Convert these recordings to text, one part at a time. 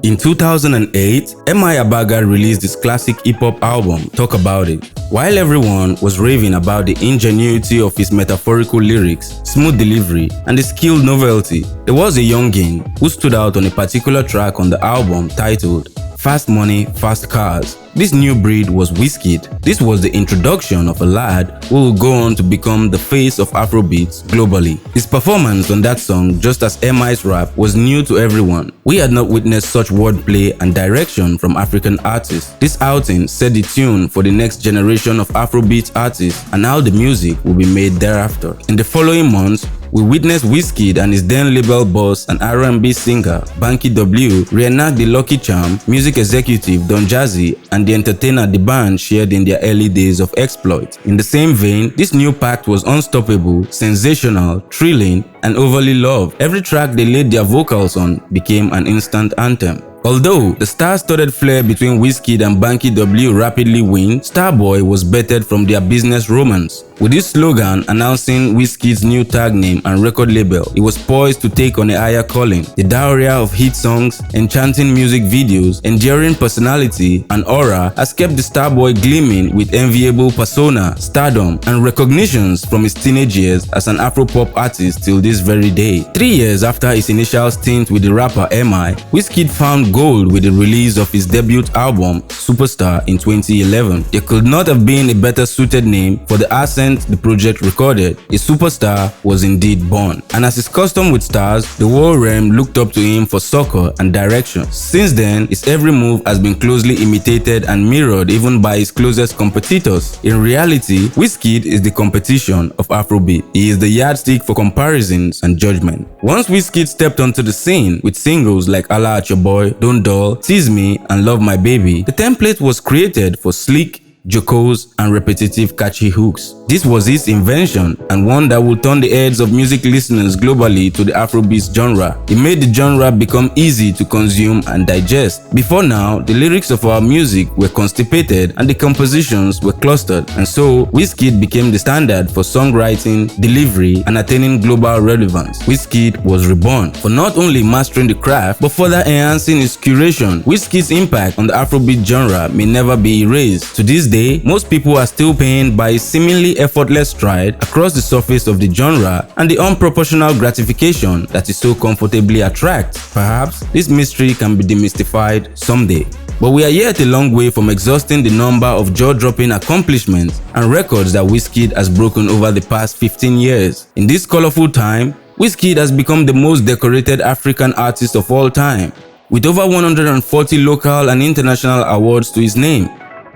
In 2008, M.I. Abaga released his classic hip-hop album, Talk About It. While everyone was raving about the ingenuity of his metaphorical lyrics, smooth delivery, and the skilled novelty, there was a youngin who stood out on a particular track on the album titled Fast Money, Fast Cars. This new breed was Wizkid. This was the introduction of a lad who will go on to become the face of Afrobeats globally. His performance on that song, just as M.I.'s rap, was new to everyone. We had not witnessed such wordplay and direction from African artists. This outing set the tune for the next generation of Afrobeat artists and how the music will be made thereafter. In the following months, we witnessed Wizkid and his then label boss and R&B singer Banky W reenact the Lucky Charm, music executive Don Jazzy, and the entertainer the band shared in their early days of exploit. In the same vein, this new pact was unstoppable, sensational, thrilling, and overly loved. Every track they laid their vocals on became an instant anthem. Although the star-studded flair between Wizkid and Banky W rapidly waned, Starboy was bettered from their business romance. With this slogan announcing Wizkid's new tag name and record label, he was poised to take on a higher calling. The diarrhea of hit songs, enchanting music videos, enduring personality, and aura has kept the Starboy gleaming with enviable persona, stardom, and recognitions from his teenage years as an Afropop artist till this very day. 3 years after his initial stint with the rapper M.I., Wizkid found gold with the release of his debut album, Superstar, in 2011. There could not have been a better suited name for the ascent the project recorded. A superstar was indeed born. And as is custom with stars, the whole realm looked up to him for succor and direction. Since then, his every move has been closely imitated and mirrored even by his closest competitors. In reality, Wizkid is the competition of Afrobeat. He is the yardstick for comparisons and judgment. Once Wizkid stepped onto the scene with singles like Holla At Your Boy, Don't Dull, Tease Me, and Love My Baby, the template was created for sleek, jocose, and repetitive catchy hooks. This was his invention and one that would turn the heads of music listeners globally to the Afrobeat genre. It made the genre become easy to consume and digest. Before now, the lyrics of our music were constipated and the compositions were clustered, and so Wizkid became the standard for songwriting, delivery, and attaining global relevance. Wizkid was reborn for not only mastering the craft but further enhancing its curation. Wizkid's impact on the Afrobeat genre may never be erased. To this day, most people are still pained by his seemingly effortless stride across the surface of the genre and the unproportional gratification that he so comfortably attracts. Perhaps this mystery can be demystified someday. But we are yet a long way from exhausting the number of jaw-dropping accomplishments and records that Wizkid has broken over the past 15 years. In this colorful time, Wizkid has become the most decorated African artist of all time, with over 140 local and international awards to his name.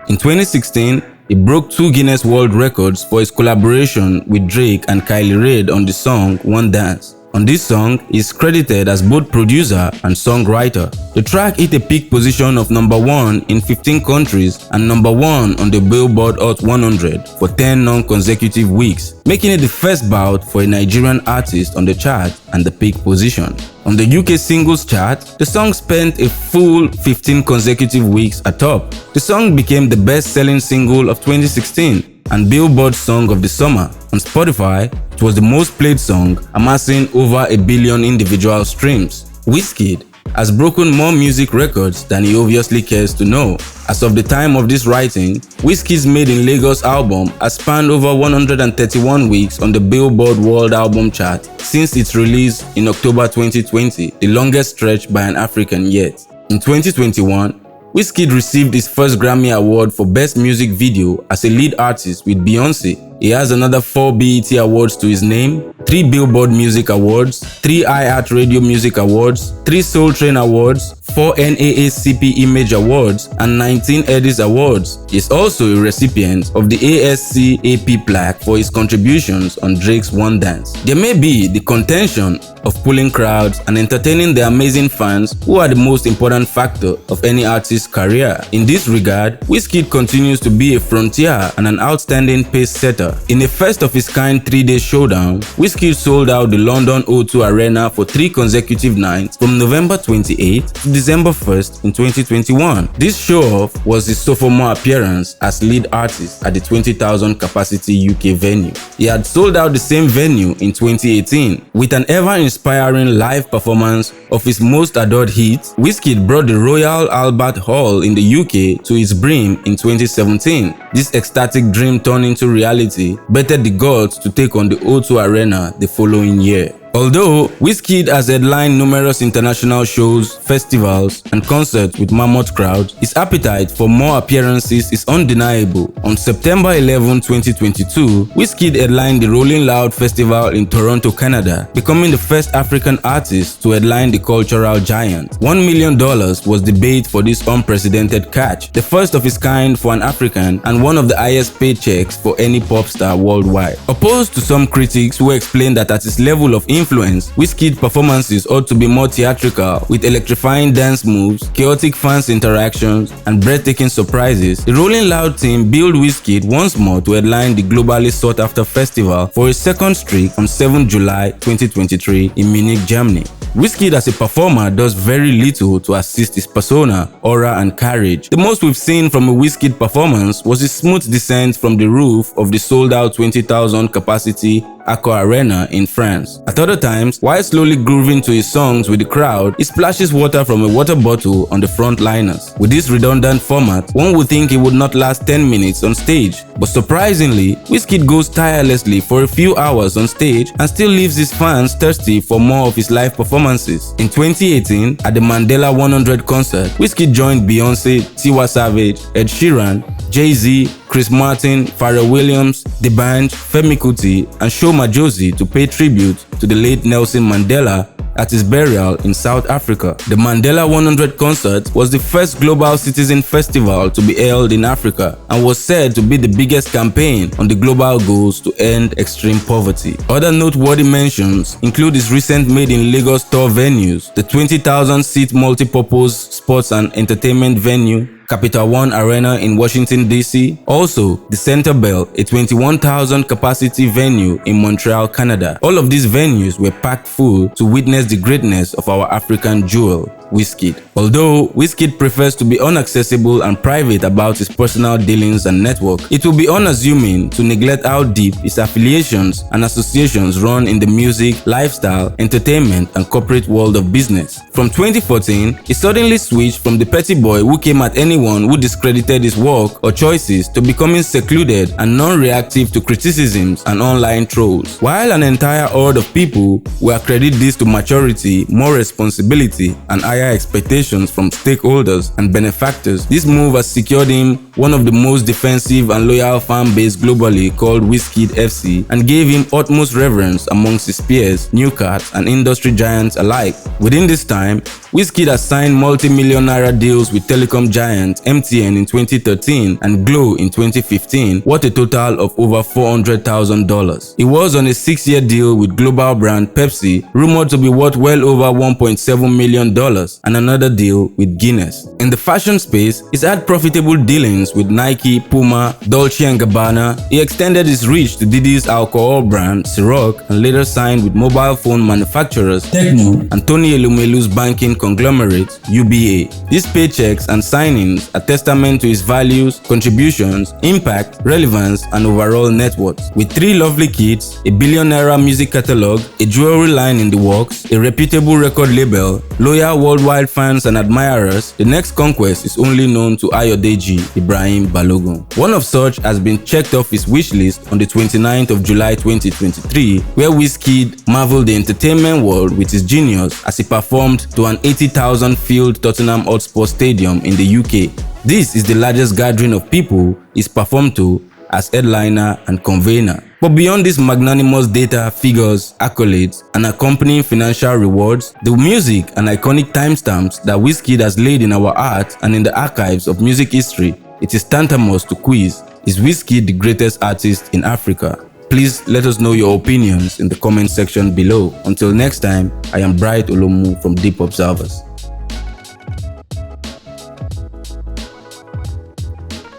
In 2016, he broke 2 Guinness World Records for his collaboration with Drake and Kylie Reid on the song One Dance. On this song, he is credited as both producer and songwriter. The track hit a peak position of number 1 in 15 countries and number 1 on the Billboard Hot 100 for 10 non-consecutive weeks, making it the first bout for a Nigerian artist on the chart and the peak position. On the UK singles chart, the song spent a full 15 consecutive weeks atop. The song became the best-selling single of 2016 and Billboard Song of the Summer. On Spotify, it was the most played song, amassing over 1 billion individual streams. Wizkid has broken more music records than he obviously cares to know. As of the time of this writing, Wizkid's Made in Lagos album has spanned over 131 weeks on the Billboard World Album Chart since its release in October 2020, the longest stretch by an African yet. In 2021, Wizkid received his first Grammy Award for Best Music Video as a lead artist with Beyoncé. He has another 4 BET Awards to his name, 3 Billboard Music Awards, 3 iHeart Radio Music Awards, 3 Soul Train Awards, 4 NAACP Image Awards, and 19 Eddies Awards. He is also a recipient of the ASCAP plaque for his contributions on Drake's One Dance. There may be the contention of pulling crowds and entertaining the amazing fans who are the most important factor of any artist's career. In this regard, Wizkid continues to be a frontier and an outstanding pace setter. In a first-of-its-kind 3-day showdown, Wizkid sold out the London O2 Arena for 3 consecutive nights from November 28 to December 1st in 2021. This show-off was his sophomore appearance as lead artist at the 20,000 capacity UK venue. He had sold out the same venue in 2018 with an ever-inspiring live performance of his most adored hit. Wizkid brought the Royal Albert Hall in the UK to its brim in 2017. This ecstatic dream turned into reality, bettered the gods to take on the O2 Arena the following year. Although Wizkid has headlined numerous international shows, festivals, and concerts with mammoth crowds, his appetite for more appearances is undeniable. On September 11, 2022, Wizkid headlined the Rolling Loud Festival in Toronto, Canada, becoming the first African artist to headline the cultural giant. $1 million was the bait for this unprecedented catch, the first of its kind for an African and one of the highest paychecks for any pop star worldwide. Opposed to some critics who explain that at his level of influence, Wizkid performances ought to be more theatrical, with electrifying dance moves, chaotic fans interactions, and breathtaking surprises, the Rolling Loud team billed Wizkid once more to headline the globally sought-after festival for a second streak on 7 July 2023 in Munich, Germany. Wizkid as a performer does very little to assist his persona, aura, and carriage. The most we've seen from a Wizkid performance was his smooth descent from the roof of the sold-out 20,000 capacity Accor Arena in France. At other times, while slowly grooving to his songs with the crowd, he splashes water from a water bottle on the frontliners. With this redundant format, one would think he would not last 10 minutes on stage. But surprisingly, Wizkid goes tirelessly for a few hours on stage and still leaves his fans thirsty for more of his live performances. In 2018, at the Mandela 100 concert, Wizkid joined Beyoncé, Tiwa Savage, Ed Sheeran, Jay-Z, Chris Martin, Pharrell Williams, D'banj, Femi Kuti, and Shoma Josie to pay tribute to the late Nelson Mandela at his burial in South Africa. The Mandela 100 concert was the first global citizen festival to be held in Africa and was said to be the biggest campaign on the global goals to end extreme poverty. Other noteworthy mentions include his recent Made in Lagos tour venues, the 20,000-seat multi-purpose sports and entertainment venue, Capital One Arena in Washington, D.C. Also, the Center Bell, a 21,000 capacity venue in Montreal, Canada. All of these venues were packed full to witness the greatness of our African jewel, Wizkid. Although Wizkid prefers to be inaccessible and private about his personal dealings and network, it will be unassuming to neglect how deep his affiliations and associations run in the music, lifestyle, entertainment, and corporate world of business. From 2014, he suddenly switched from the petty boy who came at anyone who discredited his work or choices to becoming secluded and non-reactive to criticisms and online trolls. While an entire horde of people will accredit this to maturity, more responsibility, and higher expectations from stakeholders and benefactors, this move has secured him one of the most defensive and loyal fan base globally called Wizkid FC and gave him utmost reverence amongst his peers, newcats, and industry giants alike. Within this time, Wizkid has signed multi-million naira deals with telecom giant MTN in 2013 and Glo in 2015, worth a total of over $400,000. He was on a 6-year deal with global brand Pepsi, rumored to be worth well over $1.7 million, and another deal with Guinness. In the fashion space, he's had profitable dealings with Nike, Puma, Dolce & Gabbana. He extended his reach to Didi's alcohol brand Ciroc and later signed with mobile phone manufacturers Tecno and Tony Elumelu's banking conglomerate UBA. These paychecks and signings are testament to his values, contributions, impact, relevance, and overall net worth. With 3 lovely kids, a billionaire music catalog, a jewelry line in the works, a reputable record label, loyal worldwide fans and admirers, the next conquest is only known to Ayodeji Ibrahim Balogun. One of such has been checked off his wish list on the 29th of July 2023, where Wizkid marveled the entertainment world with his genius as he performed to an 80,000 filled Tottenham Hotspur Stadium in the UK. This is the largest gathering of people he's performed to as headliner and convener. But beyond these magnanimous data, figures, accolades, and accompanying financial rewards, the music and iconic timestamps that Wizkid has laid in our art and in the archives of music history, it is tantamount to quiz: is Wizkid the greatest artist in Africa? Please let us know your opinions in the comment section below. Until next time, I am Bright Olomu from Deep Observers.